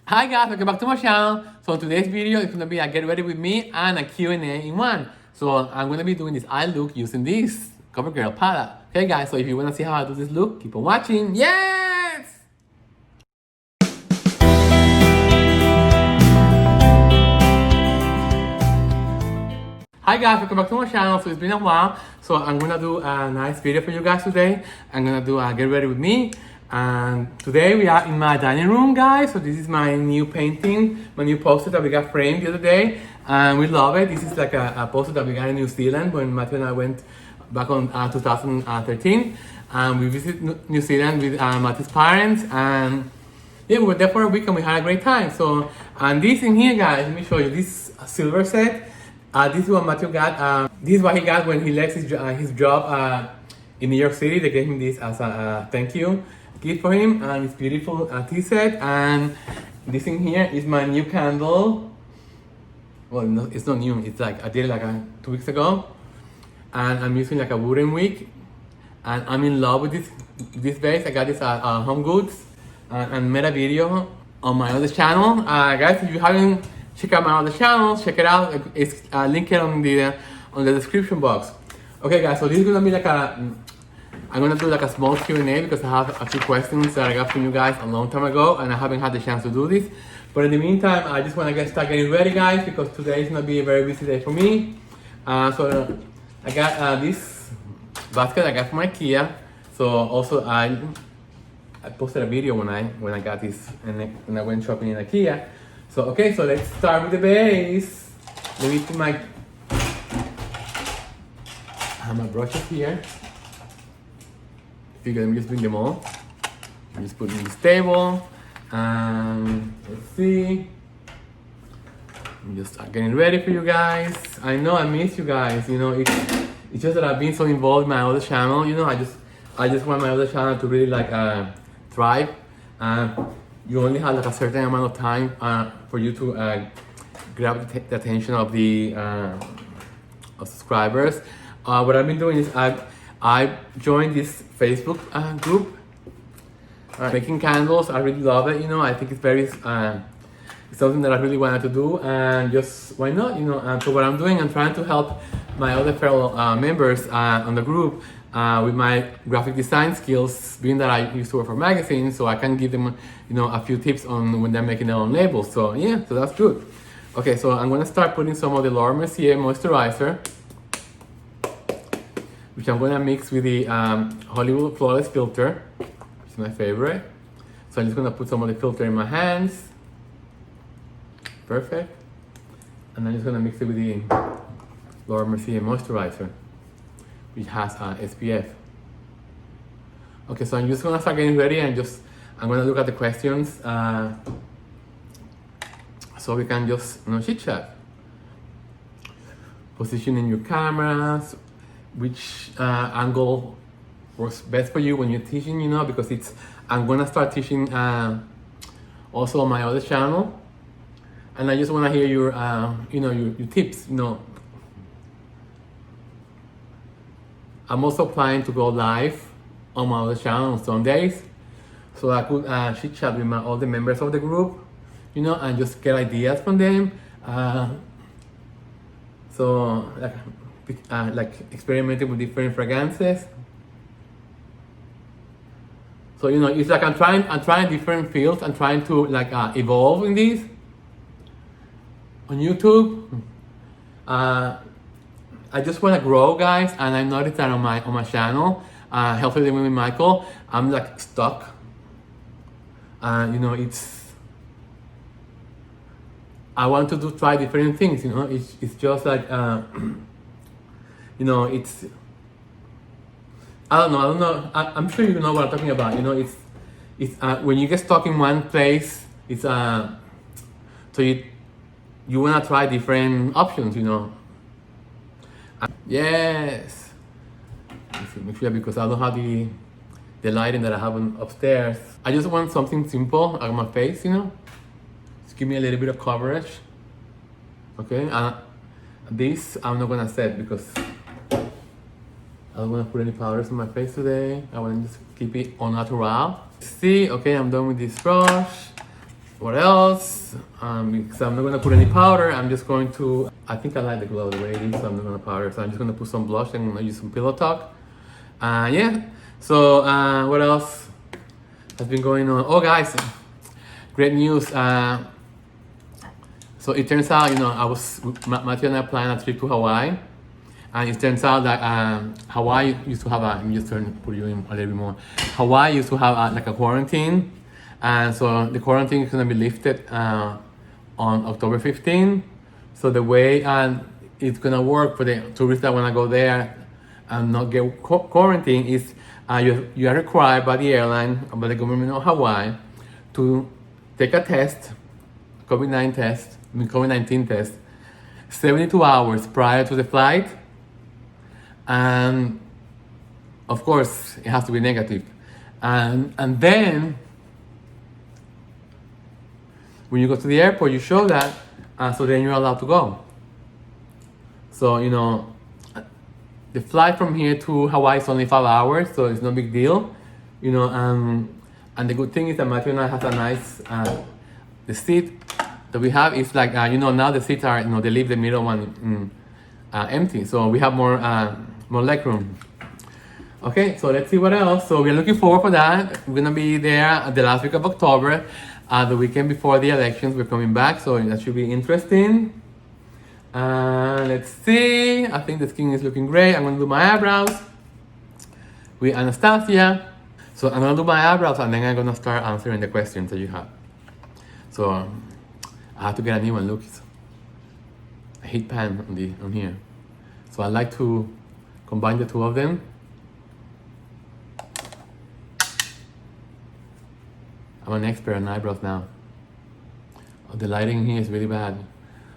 Hi guys, welcome back to my channel. So today's video is gonna be a get ready with me and a Q&A in one. So I'm gonna be doing this eye look using this COVERGIRL palette. Okay guys, so if you wanna see how I do this look, keep on watching. Yes! Hi guys, welcome back to my channel. So it's been a while. So I'm gonna do a nice video for you guys today. I'm gonna do a get ready with me. And today we are in my dining room, guys. So this is my new painting, my new poster that we got framed the other day. And we love it. This is like a poster that we got in New Zealand when Matthew and I went back on 2013. And we visited New Zealand with Matthew's parents. And yeah, we were there for a week and we had a great time. So, and this in here, guys, let me show you this silver set. This is what Matthew got. This is what he got when he left his job in New York City. They gave him this as a thank you gift for him, and it's beautiful tea set. And this in here is my new candle. Well, no, it's not new. It's like I did it like 2 weeks ago, and I'm using like a wooden wick, and I'm in love with this vase. I got this at Home Goods, and made a video on my other channel. Guys, if you haven't checked out my other channel, check it out. It's linked on the description box. Okay, guys. So this is gonna be like I'm gonna do like a small Q&A because I have a few questions that I got from you guys a long time ago and I haven't had the chance to do this. But in the meantime, I just wanna start getting ready, guys, because today is gonna be a very busy day for me. So I got this basket I got from IKEA. So also I posted a video when I got this and when I went shopping in IKEA. So okay, so let's start with the base. Let me put my brushes here. Figure I'm just doing them all. I'm just putting this table. Let's see. I'm just getting ready for you guys. I know I miss you guys. You know, it's just that I've been so involved in my other channel. You know, I just want my other channel to really like thrive. You only have like a certain amount of time for you to grab the attention of the of subscribers. What I've been doing is I joined this Facebook group, making candles. I really love it. You know, I think it's very it's something that I really wanted to do, and just why not? You know, so what I'm doing, I'm trying to help my other fellow members on the group with my graphic design skills. Being that I used to work for magazines, so I can give them, you know, a few tips on when they're making their own labels. So yeah, so that's good. Okay, so I'm gonna start putting some of the Lombard St moisturizer, which I'm gonna mix with the Hollywood Flawless filter, which is my favorite. So I'm just gonna put some of the filter in my hands. Perfect. And I'm just gonna mix it with the Lombard St moisturizer, which has SPF. Okay, so I'm just gonna start getting ready and I'm gonna look at the questions so we can just, you know, chit chat. Positioning your cameras, which angle works best for you when you're teaching, you know, because I'm gonna start teaching also on my other channel, and I just want to hear your you know, your tips. You know, I'm also planning to go live on my other channel on Sundays, so I could chit chat with all the members of the group, you know, and just get ideas from them. So like experimenting with different fragrances. So you know, it's like I'm trying different fields. I'm trying to like evolve in this. On YouTube, I just want to grow, guys, and I noticed that on my channel, Healthy Living with Michael, I'm like stuck. You know, I want to try different things. You know, it's just like. You know, I don't know. I'm sure you know what I'm talking about. You know, it's when you get stuck in one place, it's so you wanna try different options. You know. Yes. Let's see, make sure, because I don't have the lighting that I have upstairs. I just want something simple on my face. You know, just give me a little bit of coverage. Okay. This I'm not gonna set because I don't want to put any powders on my face today. I want to just keep it all natural. See, okay, I'm done with this brush. What else? Because I'm not gonna put any powder. I'm just going to. I think I like the glow already, so I'm not gonna powder. So I'm just gonna put some blush and I'm gonna use some pillow talk. Yeah. So what else has been going on? Oh, guys, great news. So it turns out, Matthew and I planned a trip to Hawaii. And it turns out that Hawaii used to have put you in a little bit more. Hawaii used to have like a quarantine. And so the quarantine is gonna be lifted on October 15. So the way it's gonna work for the tourists that wanna go there and not get quarantined is you are required by the airline, by the government of Hawaii, to take a test, COVID-19 test, 72 hours prior to the flight. And of course, it has to be negative. And then, when you go to the airport, you show that, so then you're allowed to go. So, the flight from here to Hawaii is only 5 hours, so it's no big deal. And the good thing is that Matthew and I have a nice, the seat that we have is like, now the seats are, they leave the middle one empty. So we have more leg room. Okay, so let's see what else. So we're looking forward for that. We're gonna be there the last week of October, the weekend before the elections. We're coming back, so that should be interesting. Let's see. I think the skin is looking great. I'm gonna do my eyebrows with Anastasia. So I'm gonna do my eyebrows and then I'm gonna start answering the questions that you have. So I have to get a new one. Look, it's a heat pan on here. So I like to combine the two of them. I'm an expert on eyebrows now. Oh, the lighting here is really bad.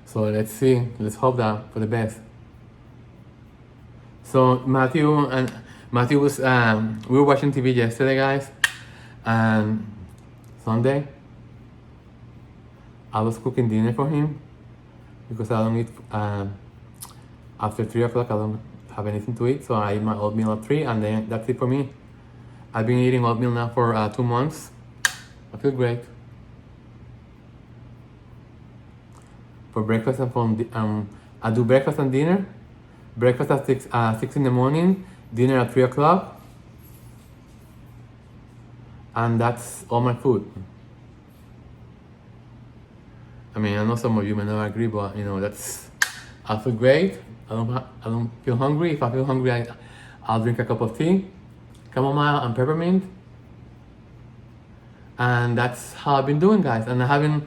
So let's see, let's hope that for the best. So Matthew was, we were watching TV yesterday, guys, and Sunday, I was cooking dinner for him because I don't eat, after 3 o'clock I don't have anything to eat, so I eat my oatmeal at 3 and then that's it for me. I've been eating oatmeal now for 2 months. I feel great. For breakfast and I do breakfast and dinner. Breakfast at 6 in the morning, dinner at 3 o'clock. And that's all my food. I mean, I know some of you may not agree, but I feel great. I don't feel hungry. If I feel hungry, I'll drink a cup of tea, chamomile and peppermint. And that's how I've been doing, guys. And I haven't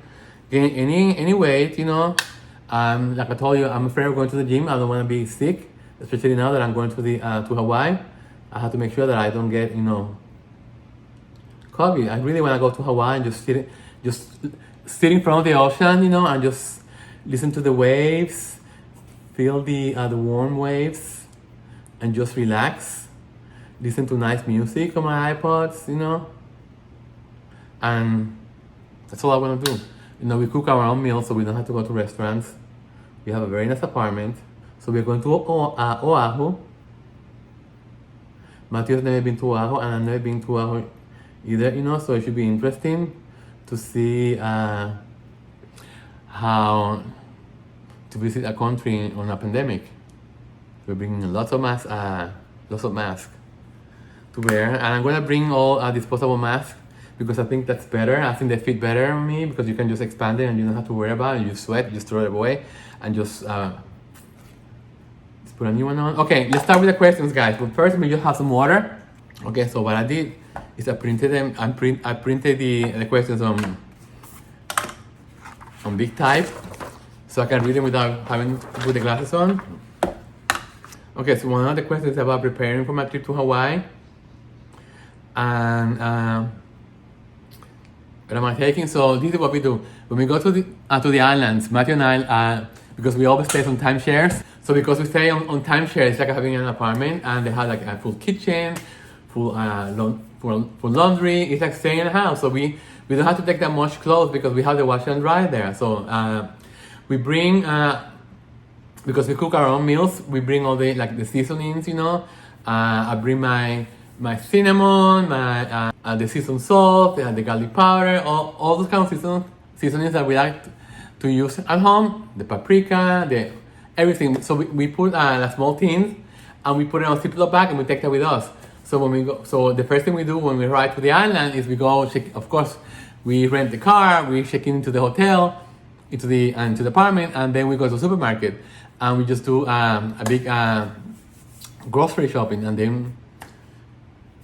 gained any weight, Like I told you, I'm afraid of going to the gym. I don't want to be sick, especially now that I'm going to Hawaii. I have to make sure that I don't get, COVID. I really want to go to Hawaii and just sit in front of the ocean, and just listen to the waves, feel the warm waves, and just relax. Listen to nice music on my iPods, And that's all I want to do. We cook our own meals, so we don't have to go to restaurants. We have a very nice apartment. So we're going to Oahu. Matthew's never been to Oahu, and I've never been to Oahu either, so it should be interesting to see how to visit a country on a pandemic. We're bringing lots of masks to wear, and I'm gonna bring all disposable masks because I think that's better. I think they fit better on me because you can just expand it and you don't have to worry about it. You sweat, just throw it away, and just put a new one on. Okay, let's start with the questions, guys. But first, we just have some water. Okay, so what I did is I printed them. I printed the questions on big type, so I can read them without having to put the glasses on. Okay, so one of the questions is about preparing for my trip to Hawaii, and what am I taking? So this is what we do when we go to the islands. Matthew and I, because we always stay on timeshares. So because we stay on timeshare, it's like having an apartment, and they have like a full kitchen, full laundry. It's like staying in a house. So we don't have to take that much clothes because we have the washer and dryer there. So we bring, because we cook our own meals, we bring all the seasonings. I bring my cinnamon, the seasoned salt, the garlic powder, all those kind of seasonings that we like to use at home, the paprika, the everything. So we put a small tin and we put it on a Ziploc bag and we take that with us. So when we go, so the first thing we do when we arrive to the island is we go check. Of course, we rent the car, we check into the hotel, into the apartment, and then we go to the supermarket and we just do a big grocery shopping,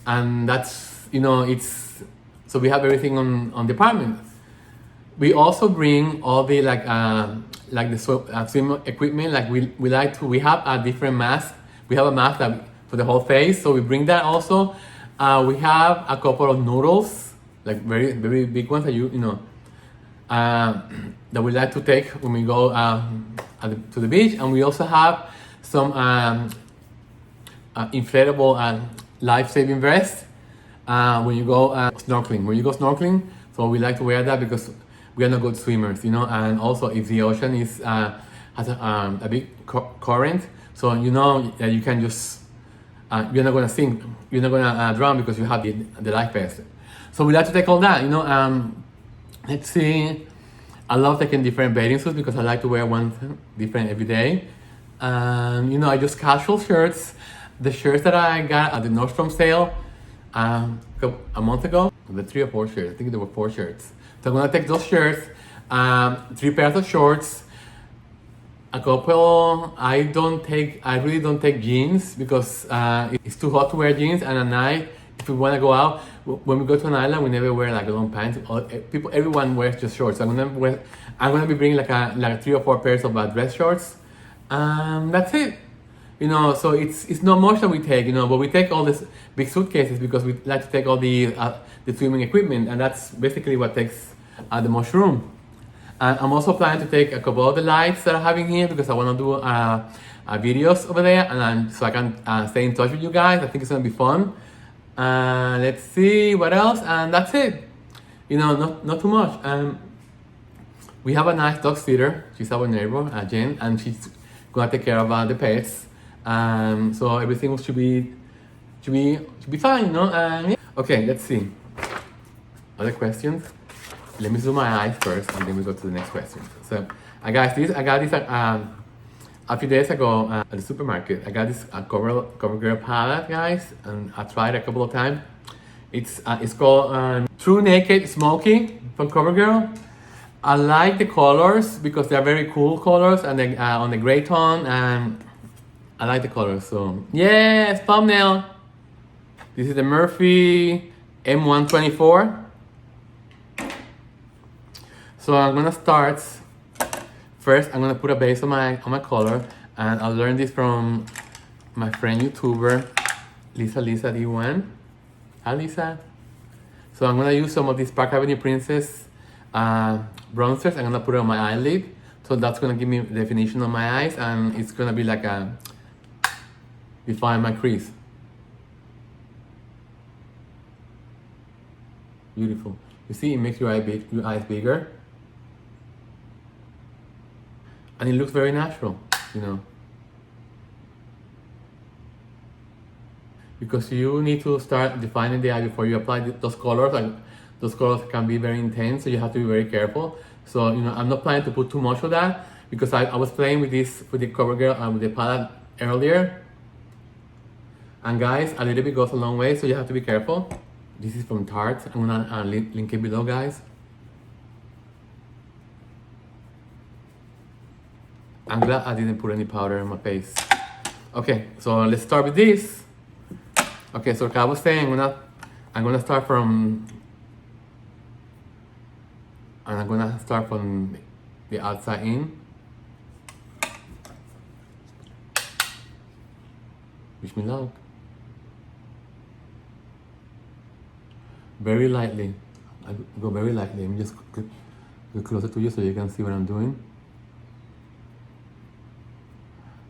and that's, you know, it's, so we have everything on the apartment. We also bring all the like the swim equipment. Like we like to, we have a different mask. We have a mask that for the whole face, so we bring that also. We have a couple of noodles, like very very big ones that you know that we like to take when we go to the beach. And we also have some inflatable life-saving vests when you go snorkeling. When you go snorkeling, so we like to wear that because we are not good swimmers, you know. And also, if the ocean is has a big current, so you know that you can just you're not gonna sink, you're not gonna drown because you have the life vest. So we like to take all that, you know. Let's see. I love taking different bathing suits because I like to wear one different every day. You know, I just casual shirts. The shirts that I got at the Nordstrom sale a month ago, the 3 or 4 shirts. I think there were 4 shirts. So I'm gonna take those shirts, 3 pairs of shorts, a couple. I really don't take jeans because it's too hot to wear jeans. And at night, if we wanna go out, when we go to an island, we never wear like long pants. Everyone wears just shorts. So I'm gonna be bringing like 3 or 4 pairs of dress shorts. That's it. You know, so it's not much that we take, you know, but we take all these big suitcases because we like to take all the swimming equipment, and that's basically what takes the most room. And I'm also planning to take a couple of the lights that I have in here because I want to do videos over there, and so I can stay in touch with you guys. I think it's gonna be fun. Let's see what else, and that's it. You know, not too much. We have a nice dog sitter. She's our neighbor, Jen, and she's gonna take care of the pets. So everything should be fine, you know. Yeah. Okay, let's see. Other questions? Let me zoom my eyes first, and then we go to the next question. So, I got this a few days ago at the supermarket. I got this COVERGIRL palette, guys, and I tried it a couple of times. It's called TRUNAKED SMOKEY from COVERGIRL. I like the colors because they're very cool colors, and they on the gray tone, and I like the colors. So yes, thumbnail. This is the Murphy M124. So I'm gonna start. First, I'm gonna put a base on my color, and I learned this from my friend YouTuber Lisa D1. Hi Lisa. So I'm gonna use some of these Park Avenue Princess bronzers. I'm gonna put it on my eyelid, so that's gonna give me definition on my eyes, and it's gonna be like a define my crease. Beautiful. You see, it makes your eyes bigger. And it looks very natural, you know. Because you need to start defining the eye before you apply those colors. Like, those colors can be very intense, so you have to be very careful. So, you know, I'm not planning to put too much of that because I was playing with the COVERGIRL with the palette earlier. And guys, a little bit goes a long way, so you have to be careful. This is from Tarte. I'm gonna link it below, guys. I'm glad I didn't put any powder in my face. Okay, so let's start with this. Okay, so like I was saying, I'm gonna start from, and I'm gonna start from the outside in. Wish me luck. Very lightly. I go very lightly. Let me just get closer to you so you can see what I'm doing.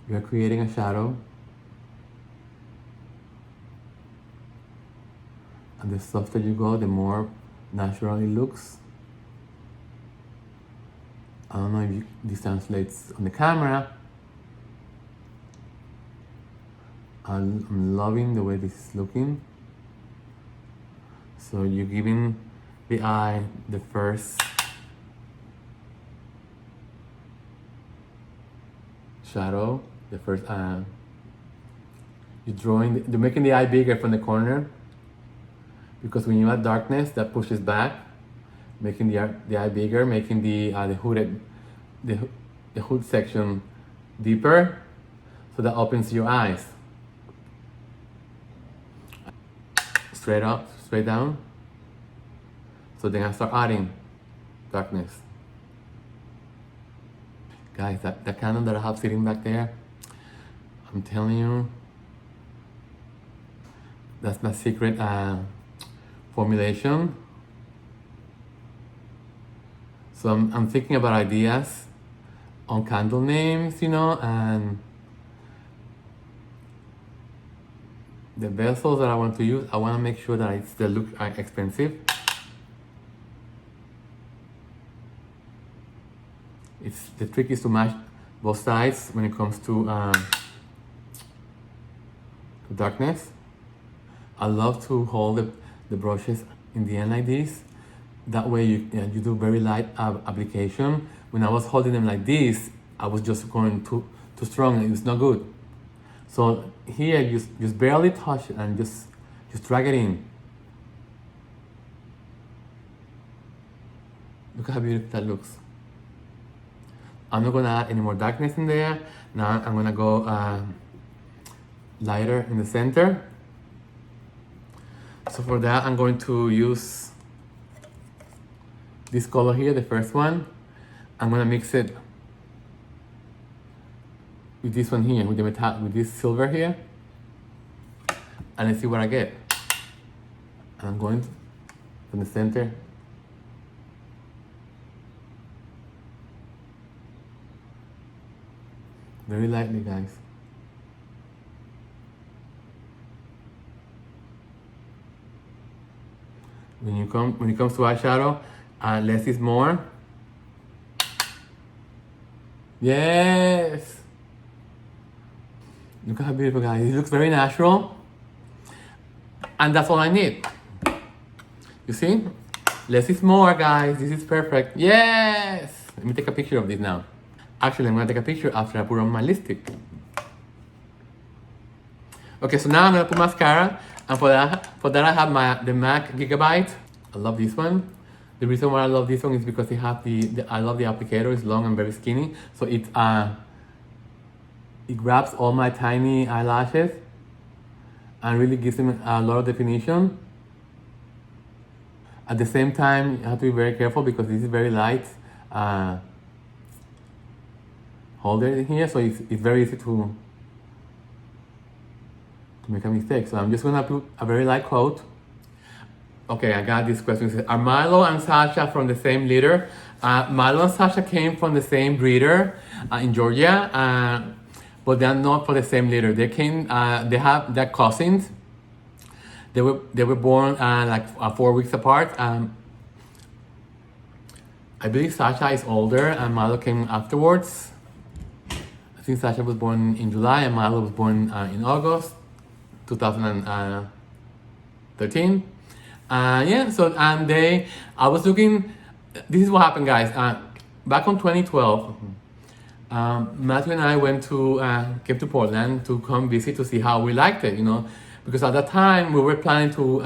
You're creating a shadow. And the softer you go, the more natural it looks. I don't know if this translates on the camera. I'm loving the way this is looking. So you're giving the eye the first shadow. The first, you're making the eye bigger from the corner, because when you add darkness, that pushes back, making the eye bigger, making the hood section deeper, so that opens your eyes. Straight up, straight down. So then I start adding darkness. Guys, that candle that I have sitting back there, I'm telling you, that's my secret formulation. So I'm thinking about ideas on candle names, you know, and the vessels that I want to use, I want to make sure that they look expensive. The trick is to match both sides when it comes to darkness. I love to hold the brushes in the end like this. That way you do very light application. When I was holding them like this, I was just going too strong. It was not good. So here, just barely touch it and just drag it in. Look how beautiful that looks. I'm not gonna add any more darkness in there. Now I'm gonna go lighter in the center. So for that, I'm going to use this color here, the first one. I'm gonna mix it with this one here, with this silver here, and let's see what I get. And I'm going from the center. Very lightly, guys. When it comes to eyeshadow, less is more. Yes. Look how beautiful, guys. It looks very natural, and that's all I need. You see? Less is more, guys. This is perfect. Yes. Let me take a picture of this now. Actually, I'm gonna take a picture after I put on my lipstick. Okay, so now I'm gonna put mascara, and for that I have the MAC Gigabyte. I love this one. The reason why I love this one is because I love the applicator. It's long and very skinny, so it grabs all my tiny eyelashes and really gives them a lot of definition. At the same time, you have to be very careful because this is very light. Holder in here, so it's very easy to make a mistake. So I'm just gonna put a very light coat. Okay, I got this question. It says, are Milo and Sasha from the same litter? Milo and Sasha came from the same breeder in Georgia, but they're not for the same litter. They came. They're cousins. They were born like 4 weeks apart. I believe Sasha is older, and Milo came afterwards. I think Sasha was born in July and Milo was born in August 2013. Yeah, so I was looking, this is what happened, guys. Back in 2012, Matthew and I came to Portland to come visit to see how we liked it, you know, because at that time we were planning for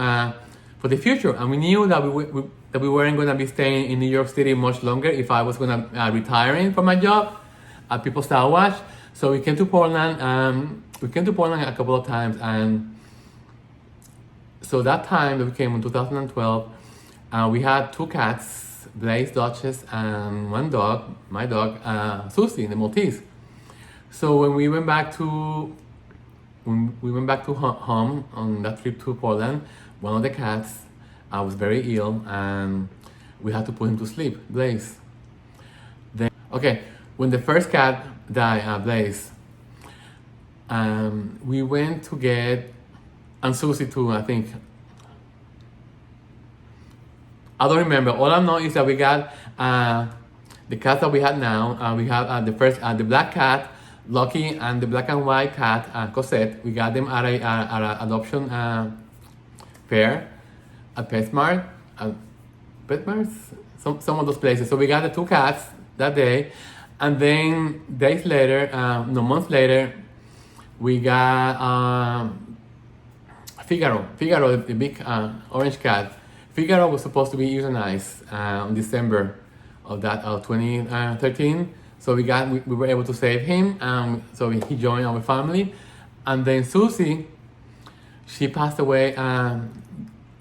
the future, and we knew that we weren't going to be staying in New York City much longer if I was going to retiring from my job at People Style Watch. So we came to Portland. We came to Portland a couple of times, and so that time that we came in 2012, we had 2 cats, Blaze, Duchess, and 1 dog, my dog, Susie, the Maltese. So when we went back to home on that trip to Portland, one of the cats was very ill, and we had to put him to sleep, Blaze. Then, okay, when the first cat died, Blaze, we went to get, and Susie too, I think. I don't remember. All I know is that we got the cats that we had now. We have the black cat, Lucky, and the black and white cat, Cosette. We got them at a adoption fair at PetSmart, some of those places. So we got the 2 cats that day, And then days later, no, months later, we got Figaro. Figaro, the big orange cat. Figaro was supposed to be euthanized in December of 2013. So we were able to save him. So he joined our family. And then Susie, she passed away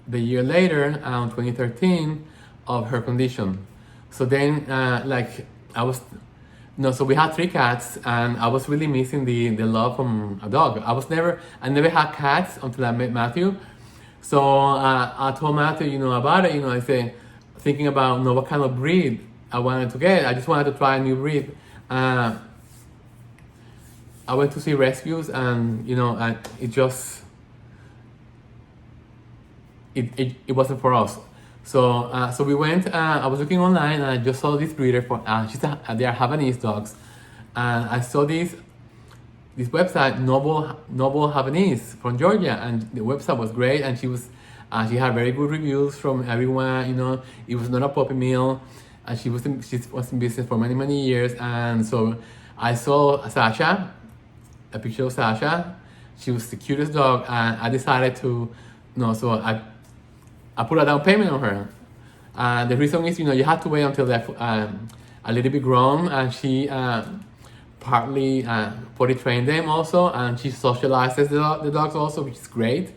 the year later, 2013, of her condition. So then, so we had 3 cats, and I was really missing the love from a dog. I never had cats until I met Matthew. So I told Matthew, about it. I said, thinking about what kind of breed I wanted to get. I just wanted to try a new breed. I went to see rescues, and it just it wasn't for us. So we went. I was looking online, and I just saw this breeder for. They are Havanese dogs, and I saw this website, Noble Havanese from Georgia, and the website was great, and she had very good reviews from everyone. It was not a puppy mill, and she was in business for many years. And so I saw Sasha, a picture of Sasha. She was the cutest dog, and I decided to, so I put a down payment on her. The reason is, you have to wait until they're a little bit grown, and she partly potty trained them also, and she socializes the dogs also, which is great.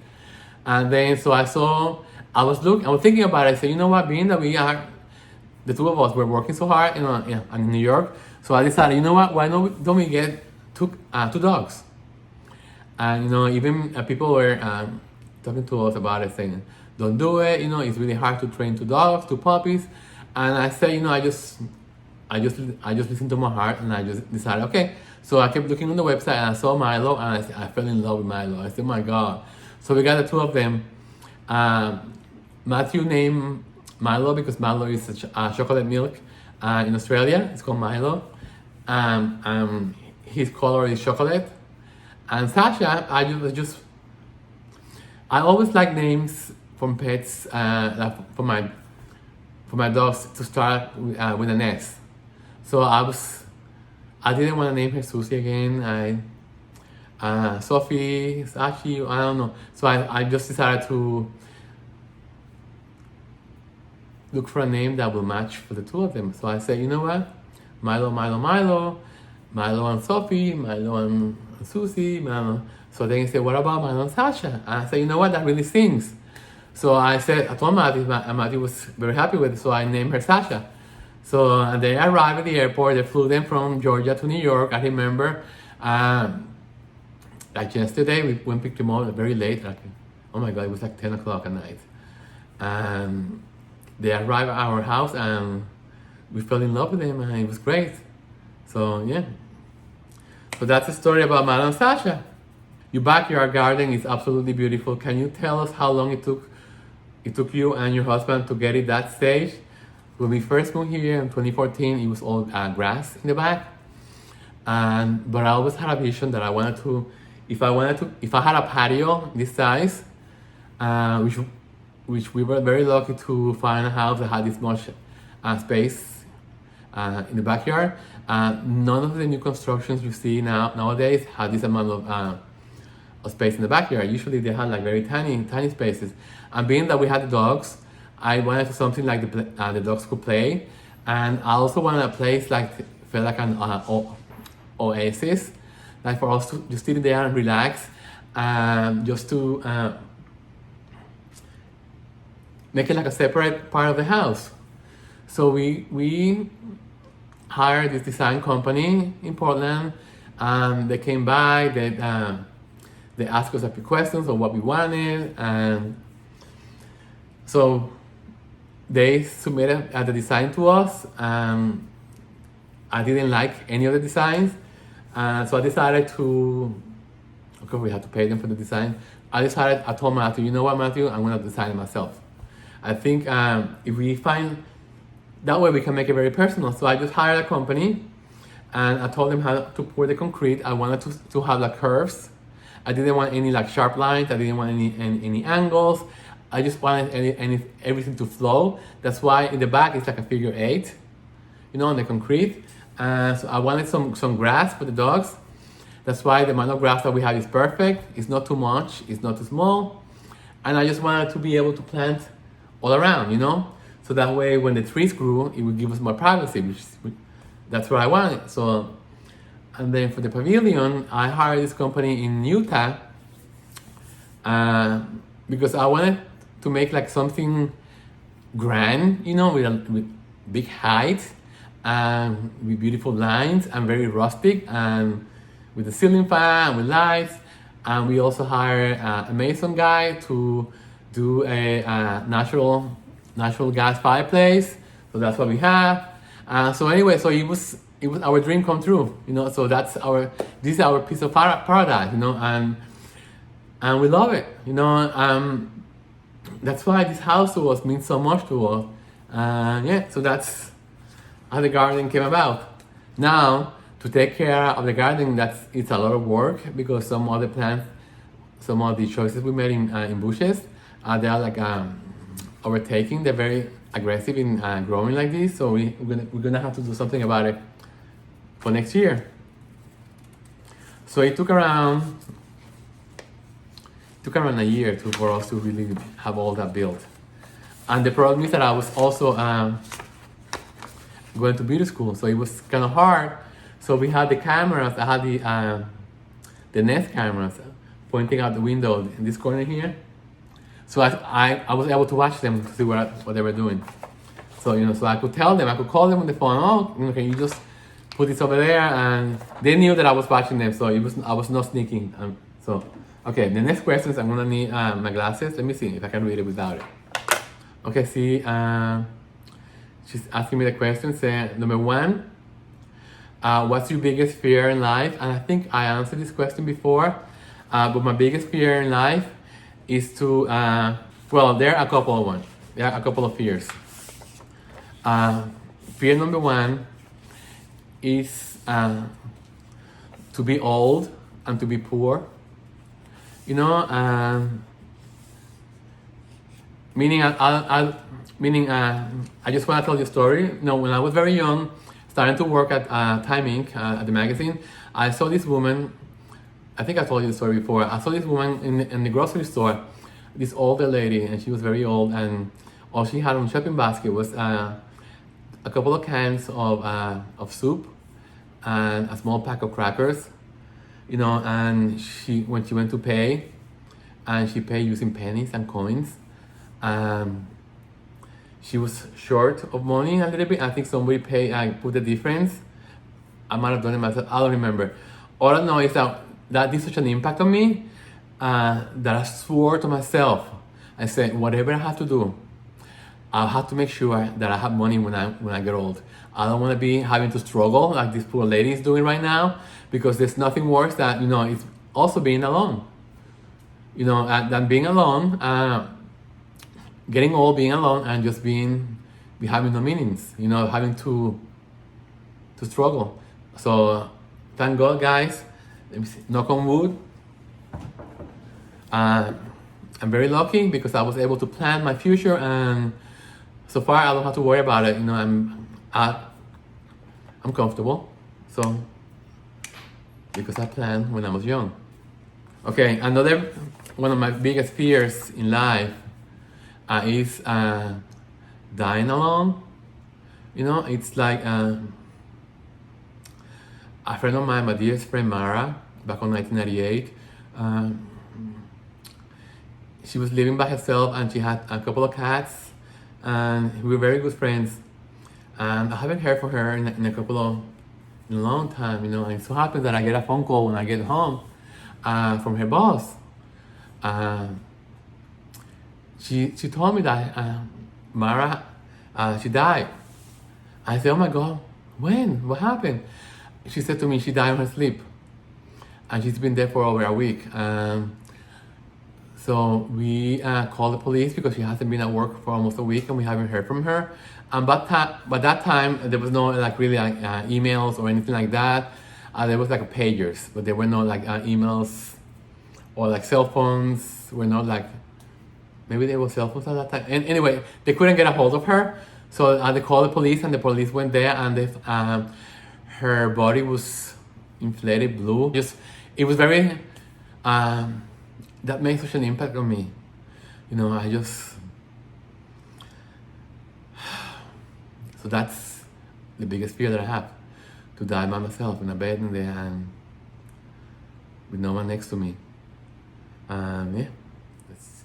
And then so I was thinking about it. I said, what, being that the 2 of us were working so hard in New York, so I decided, why don't we get 2 dogs? And even people were talking to us about it, saying, don't do it, it's really hard to train 2 dogs, 2 puppies. And I said, I just listened to my heart, and I just decided, okay. So I kept looking on the website, and I saw Milo, and I fell in love with Milo. I said, my God. So we got the 2 of them. Matthew named Milo because Milo is a chocolate milk in Australia. It's called Milo. His color is chocolate. And Sasha, I always like names from pets, for my dogs to start with an S. So I didn't want to name her Susie again. Sophie, Sashi, I don't know. So I just decided to look for a name that will match for the 2 of them. So I said, what? Milo and Sophie, Milo and Susie, Milo. So then he said, what about Milo and Sasha? And I said, what? That really sings. So I told Matthew, and Matthew was very happy with it, so I named her Sasha. So they arrived at the airport. They flew them from Georgia to New York. I remember, like yesterday, we went and picked them up very late. Oh my God, it was like 10 o'clock at night. And they arrived at our house, and we fell in love with them, and it was great. So yeah. So that's the story about Milo and Sasha. Your backyard garden is absolutely beautiful. Can you tell us how long it took you and your husband to get it that stage? When we first moved here in 2014, it was all grass in the back. But I always had a vision that I wanted to, if I had a patio this size, which we were very lucky to find a house that had this much space in the backyard. None of the new constructions you see nowadays have this amount of space in the backyard. Usually they had like very tiny spaces. And being that we had the dogs, I wanted something like the dogs could play, and I also wanted a place felt like an oasis, like for us to just sit there and relax, just to make it like a separate part of the house. So we hired this design company in Portland, and they came by. They asked us a few questions on what we wanted, and so they submitted the design to us. I didn't like any of the designs, so I decided to. Of course, we had to pay them for the design. I told Matthew, you know what, Matthew, I'm gonna design it myself. I think if we find that way, we can make it very personal. So I just hired a company, and I told them how to pour the concrete. I wanted to have like curves. I didn't want any like sharp lines. I didn't want any angles. I just wanted everything to flow. That's why in the back it's like a figure 8, on the concrete. So I wanted some grass for the dogs. That's why the amount of grass that we have is perfect. It's not too much, it's not too small. And I just wanted to be able to plant all around, you know? So that way when the trees grew, it would give us more privacy, that's what I wanted. So, and then for the pavilion, I hired this company in Utah because I wanted to make like something grand, you know, with big height and with beautiful lines and very rustic and with a ceiling fan, with lights. And we also hired a mason guy to do a natural gas fireplace. So that's what we have. So anyway, so it was our dream come true, you know. So this is our piece of paradise, you know, and we love it, you know. That's why this house to us means so much to us. Yeah, so that's how the garden came about. Now, to take care of the garden, it's a lot of work because some of the choices we made in bushes, they are like overtaking. They're very aggressive in growing like this. So we're gonna have to do something about it for next year. So it took around a year for us to really have all that built. And the problem is that I was also going to beauty school, so it was kind of hard. So we had the cameras. I had the Nest cameras pointing out the window in this corner here. So I was able to watch them to see what they were doing. So, you know, so I could tell them, I could call them on the phone. Oh, okay, you just put this over there, and they knew that I was watching them. So I was not sneaking. So, okay, the next question is I'm gonna need my glasses. Let me see if I can read it without it. Okay, see, she's asking me the question. Say, number one, what's your biggest fear in life? And I think I answered this question before, but my biggest fear in life is to, well, there are a couple of ones. There are a couple of fears. Fear number one is to be old and to be poor. You know, meaning I just want to tell you a story. You know, when I was very young, starting to work at Time Inc. At the magazine, I saw this woman. I think I told you the story before. I saw this woman in the grocery store, this older lady, and she was very old, and all she had on the shopping basket was a couple of cans of soup and a small pack of crackers, you know. And when she went to pay, and she paid using pennies and coins, she was short of money a little bit. I think somebody put the difference. I might have done it myself. I don't remember. All I know is that did such an impact on me that I swore to myself. I said, whatever I have to do, I'll have to make sure that I have money when I get old. I don't want to be having to struggle like this poor lady is doing right now, because there's nothing worse than, you know, it's also being alone. You know, than being alone, getting old, being alone, and just having no meanings. You know, having to struggle. So thank God, guys. Let me see. Knock on wood. I'm very lucky because I was able to plan my future, and so far I don't have to worry about it. You know, I'm comfortable. So because I planned when I was young. Okay, another one of my biggest fears in life is dying alone. You know, it's like a friend of mine, my dearest friend Mara, back in 1998. She was living by herself, and she had a couple of cats, and we were very good friends. And I haven't heard from her in a long time, you know. And it so happens that I get a phone call when I get home from her boss. She told me that Mara, she died. I said, oh my God, when? What happened? She said to me she died in her sleep, and she's been there for over a week. So we called the police because she hasn't been at work for almost a week, and we haven't heard from her. But that time there was no emails or anything like that. There was like pagers, but there were no emails or cell phones. Were not maybe there were cell phones at that time. And anyway, they couldn't get a hold of her, so they called the police, and the police went there, and her body was inflated blue. Just, it was very, that made such an impact on me. You know, I just, so that's the biggest fear that I have, to die by myself in a bed in there and with no one next to me. Yeah,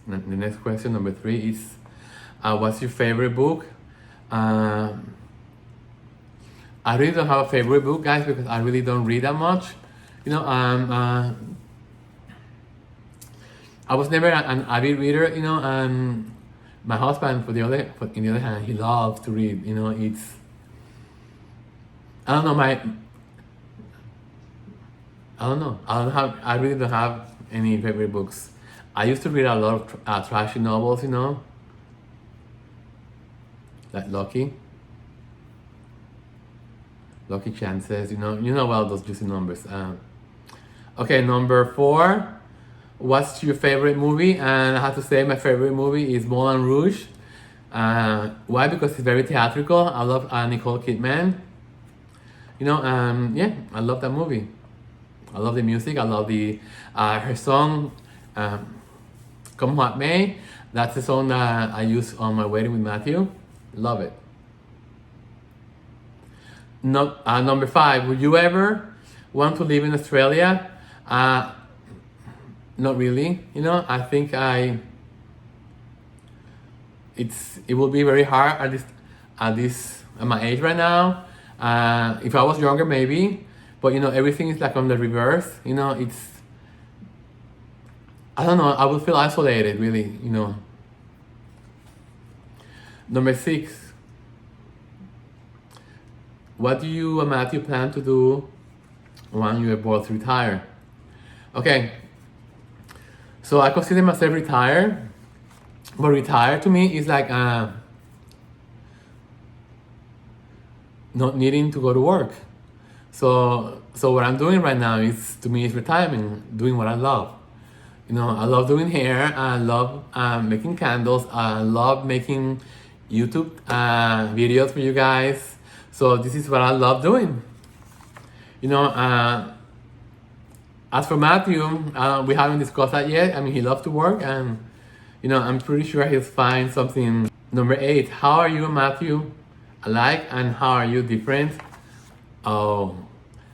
the next question, number 3 is, what's your favorite book? I really don't have a favorite book, guys, because I really don't read that much. You know, I was never an avid reader, you know, and my husband, on the other hand, he loves to read. You know, it's, I don't know, I really don't have any favorite books. I used to read a lot of trashy novels, you know, like Lucky Chances, you know well, those juicy numbers. Okay, number 4, what's your favorite movie? And I have to say my favorite movie is Moulin Rouge. Why? Because it's very theatrical. I love Nicole Kidman. You know, yeah, I love that movie. I love the music. I love the her song, Come What May. That's the song that I use on my wedding with Matthew. Love it. Number 5, would you ever want to live in Australia? Not really. You know, I think it will be very hard at my age right now. If I was younger, maybe, but you know, everything is like on the reverse. You know, I don't know, I would feel isolated, really, you know. Number 6, what do you and Matthew plan to do when you are both retired? Okay, so I consider myself retired, but retired to me is like not needing to go to work. So what I'm doing right now is, to me, is retirement, doing what I love. You know, I love doing hair, I love making candles, I love making YouTube videos for you guys. So this is what I love doing. You know, as for Matthew, we haven't discussed that yet. I mean, he loves to work, and you know, I'm pretty sure he'll find something. Number 8, how are you and Matthew alike, and how are you different? Oh,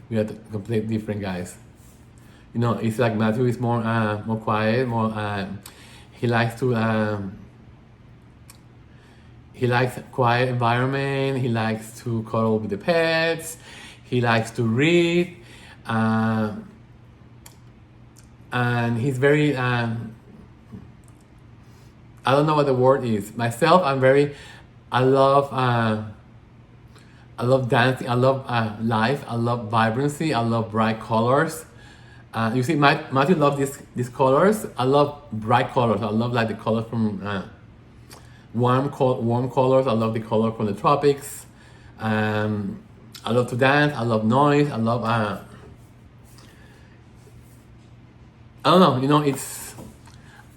we are completely different, guys. You know, it's like Matthew is more quiet, he likes to he likes quiet environment. He likes to cuddle with the pets. He likes to read, and he's very I don't know what the word is. Myself, I love dancing. I love life. I love vibrancy. I love bright colors. You see, Matthew loves these colors. I love bright colors. I love like the colors from warm colors. I love the color from the tropics. I love to dance. I love noise. I love I don't know. You know,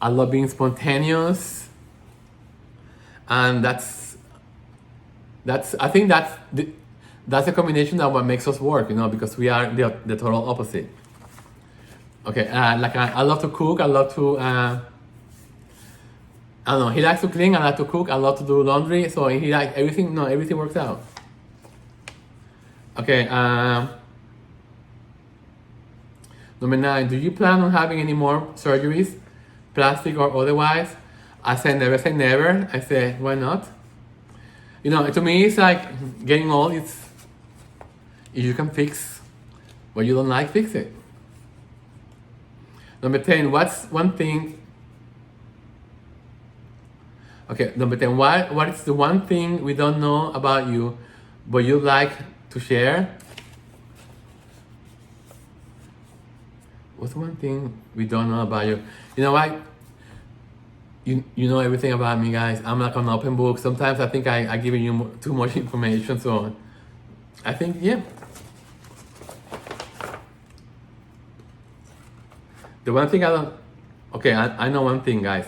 I love being spontaneous, and I think that's a combination of what makes us work. You know, because we are the total opposite. Okay, like I love to cook. I love to I don't know, he likes to clean, I like to cook, I love to do laundry, so he likes everything. No, everything works out. Okay, number 9, do you plan on having any more surgeries, plastic or otherwise? I say never say never. I say, why not? You know, to me, it's like getting old. If you can fix what you don't like, fix it. Number 10, what's one thing? Okay, number 10, what is the one thing we don't know about you, but you'd like to share? What's one thing we don't know about you? You know what? You know everything about me, guys. I'm like an open book. Sometimes I think I give you too much information, so I think, yeah. The one thing I don't... Okay, I know one thing, guys.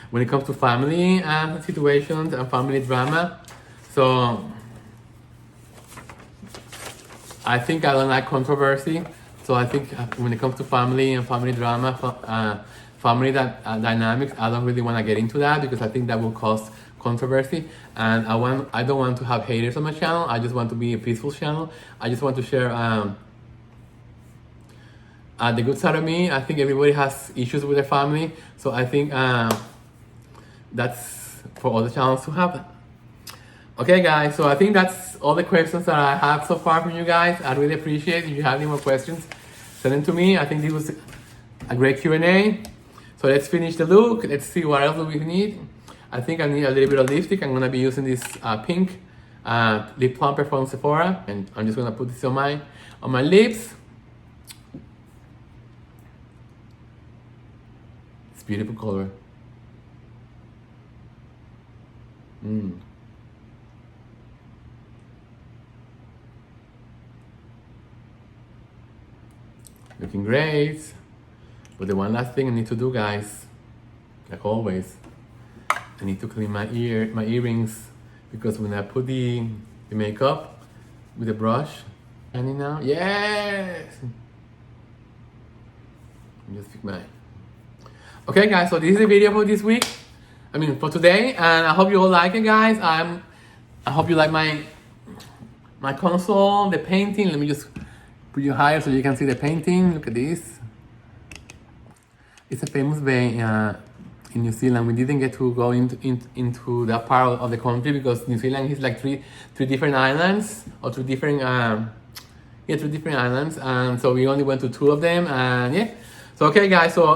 When it comes to family situations and family drama, so I think I don't like controversy. So I think when it comes to family and family drama, family dynamics, I don't really want to get into that because I think that will cause controversy. And I don't want to have haters on my channel. I just want to be a peaceful channel. I just want to share the good side of me. I think everybody has issues with their family. So I think that's for all the channels to have. Okay guys, so I think that's all the questions that I have so far from you guys. I really appreciate it. If you have any more questions, send them to me. I think this was a great Q&A. So let's finish the look. Let's see what else do we need. I think I need a little bit of lipstick. I'm gonna be using this pink lip plumper from Sephora, and I'm just gonna put this on my lips. It's a beautiful color. Looking great. But the one last thing I need to do, guys, like always, I need to clean my earrings, because when I put the makeup with the brush, shiny now, yes! Just fix my. Okay guys, so this is the video for this week. I mean for today, and I hope you all like it, guys. I hope you like my console, the painting. Let me just put you higher so you can see the painting. Look at this. It's a famous bay in New Zealand. We didn't get to go into that part of the country because New Zealand is like three different islands, or three different islands, and so we only went to 2 of them, and yeah. So okay guys, so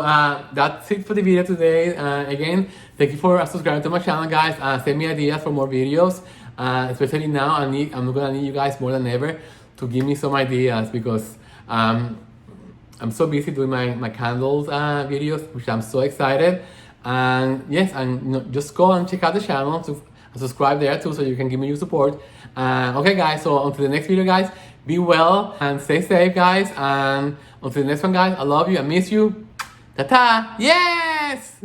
that's it for the video today. Again, thank you for subscribing to my channel, guys. Send me ideas for more videos, especially now. I'm gonna need you guys more than ever to give me some ideas, because I'm so busy doing my candles videos, which I'm so excited. And yes, and just go and check out the channel to subscribe there too, so you can give me your support. Okay guys, so until the next video, guys, be well and stay safe, guys. And until the next one, guys, I love you, I miss you. TaTa, yes!